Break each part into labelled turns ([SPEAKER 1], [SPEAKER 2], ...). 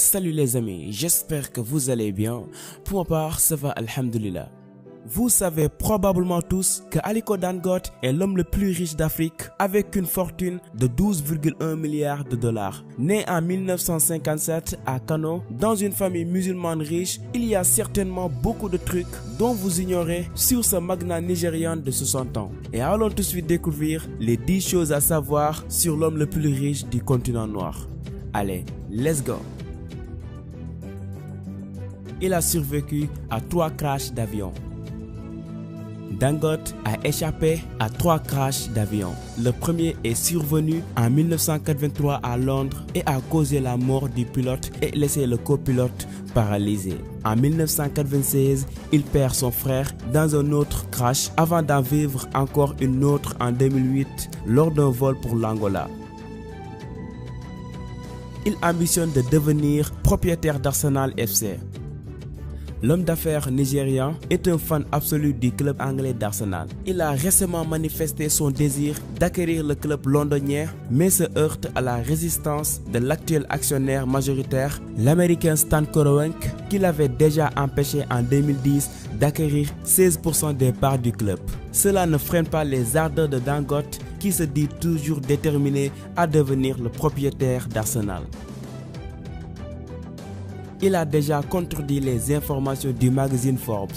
[SPEAKER 1] Salut les amis, j'espère que vous allez bien. Pour ma part, ça va alhamdulillah. Vous savez probablement tous que Aliko Dangote est l'homme le plus riche d'Afrique avec une fortune de 12,1 milliards de dollars. Né en 1957 à Kano, dans une famille musulmane riche, il y a certainement beaucoup de trucs dont vous ignorez sur ce magnat nigérian de 60 ans. Et allons tout de suite découvrir les 10 choses à savoir sur l'homme le plus riche du continent noir. Allez, let's go! Il a survécu à 3 crashs d'avion. Dangote a échappé à 3 crashs d'avion. Le premier est survenu en 1983 à Londres et a causé la mort du pilote et laissé le copilote paralysé. En 1996, il perd son frère dans un autre crash avant d'en vivre encore une autre en 2008 lors d'un vol pour l'Angola. Il ambitionne de devenir propriétaire d'Arsenal FC. L'homme d'affaires nigérian est un fan absolu du club anglais d'Arsenal. Il a récemment manifesté son désir d'acquérir le club londonien, mais se heurte à la résistance de l'actuel actionnaire majoritaire, l'américain Stan Kroenke, qui l'avait déjà empêché en 2010 d'acquérir 16% des parts du club. Cela ne freine pas les ardeurs de Dangote, qui se dit toujours déterminé à devenir le propriétaire d'Arsenal. Il a déjà contredit les informations du magazine Forbes.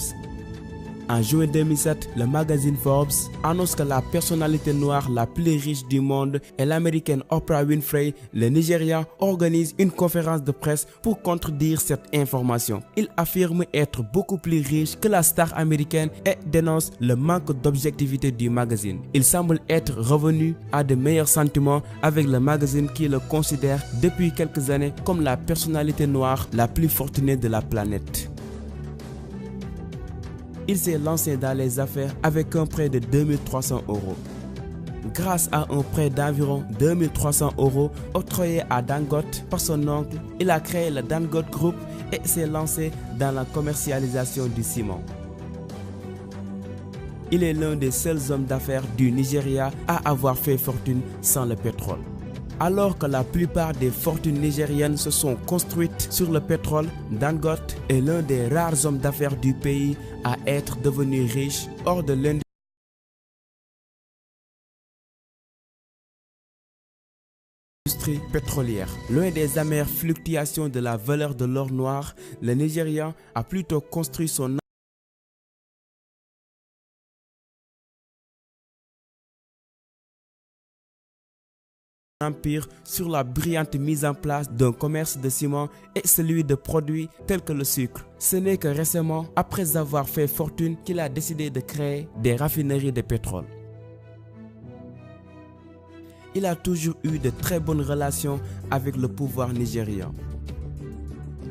[SPEAKER 1] En juin 2007, le magazine Forbes annonce que la personnalité noire la plus riche du monde est l'américaine Oprah Winfrey. Le Nigérian organise une conférence de presse pour contredire cette information. Il affirme être beaucoup plus riche que la star américaine et dénonce le manque d'objectivité du magazine. Il semble être revenu à de meilleurs sentiments avec le magazine qui le considère depuis quelques années comme la personnalité noire la plus fortunée de la planète. Il s'est lancé dans les affaires avec un prêt de 2300 €. Grâce à un prêt d'environ 2300 € octroyé à Dangote par son oncle, il a créé le Dangote Group et s'est lancé dans la commercialisation du ciment. Il est l'un des seuls hommes d'affaires du Nigeria à avoir fait fortune sans le pétrole. Alors que la plupart des fortunes nigériennes se sont construites sur le pétrole, Dangote est l'un des rares hommes d'affaires du pays à être devenu riche hors de l'industrie pétrolière. Loin des amères fluctuations de la valeur de l'or noir, le Nigérian a plutôt construit son empire sur la brillante mise en place d'un commerce de ciment et celui de produits tels que le sucre. Ce n'est que récemment, après avoir fait fortune, qu'il a décidé de créer des raffineries de pétrole. Il a toujours eu de très bonnes relations avec le pouvoir nigérian.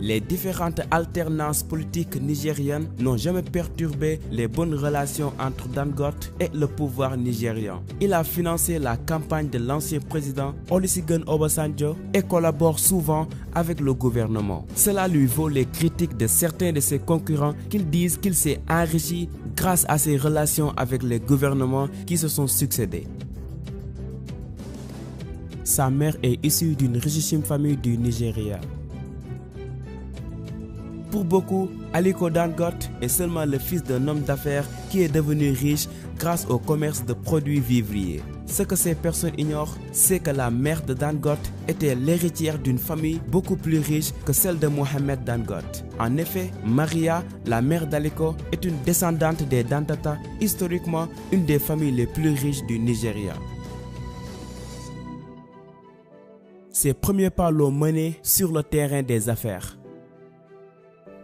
[SPEAKER 1] Les différentes alternances politiques nigériennes n'ont jamais perturbé les bonnes relations entre Dangote et le pouvoir nigérian. Il a financé la campagne de l'ancien président Olusegun Obasanjo et collabore souvent avec le gouvernement. Cela lui vaut les critiques de certains de ses concurrents qui disent qu'il s'est enrichi grâce à ses relations avec les gouvernements qui se sont succédés. Sa mère est issue d'une richissime famille du Nigeria. Pour beaucoup, Aliko Dangote est seulement le fils d'un homme d'affaires qui est devenu riche grâce au commerce de produits vivriers. Ce que ces personnes ignorent, c'est que la mère de Dangote était l'héritière d'une famille beaucoup plus riche que celle de Mohamed Dangote. En effet, Maria, la mère d'Aliko, est une descendante des Dantata, historiquement une des familles les plus riches du Nigeria. Ses premiers pas l'ont mené sur le terrain des affaires.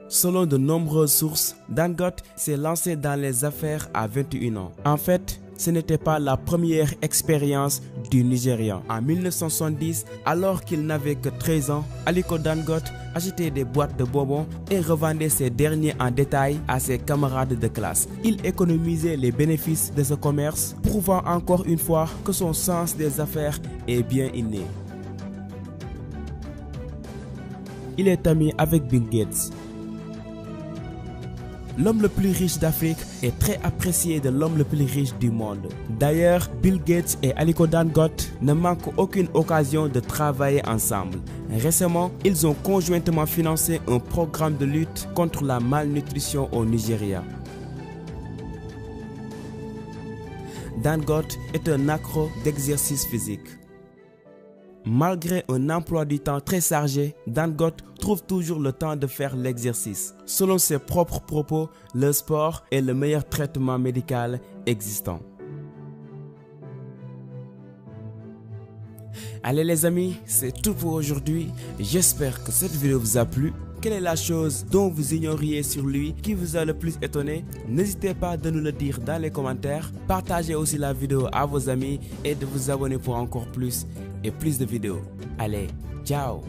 [SPEAKER 1] Selon de nombreuses sources, Dangote s'est lancé dans les affaires à 21 ans. En fait, ce n'était pas la première expérience du Nigérian. En 1970, alors qu'il n'avait que 13 ans, Aliko Dangote achetait des boîtes de bonbons et revendait ces derniers en détail à ses camarades de classe. Il économisait les bénéfices de ce commerce, prouvant encore une fois que son sens des affaires est bien inné. Il est ami avec Bill Gates. l'homme le plus riche d'Afrique est très apprécié de l'homme le plus riche du monde. D'ailleurs, Bill Gates et Aliko Dangote ne manquent aucune occasion de travailler ensemble. Récemment, ils ont conjointement financé un programme de lutte contre la malnutrition au Nigeria. Dangote est un accro d'exercice physique. Malgré un emploi du temps très chargé, Dangote trouve toujours le temps de faire l'exercice. Selon ses propres propos, le sport est le meilleur traitement médical existant. Allez les amis, c'est tout pour aujourd'hui. J'espère que cette vidéo vous a plu. Quelle est la chose dont vous ignoriez sur lui qui vous a le plus étonné? N'hésitez pas de nous le dire dans les commentaires. Partagez aussi la vidéo à vos amis et de vous abonner pour encore plus et plus de vidéos. Allez, ciao!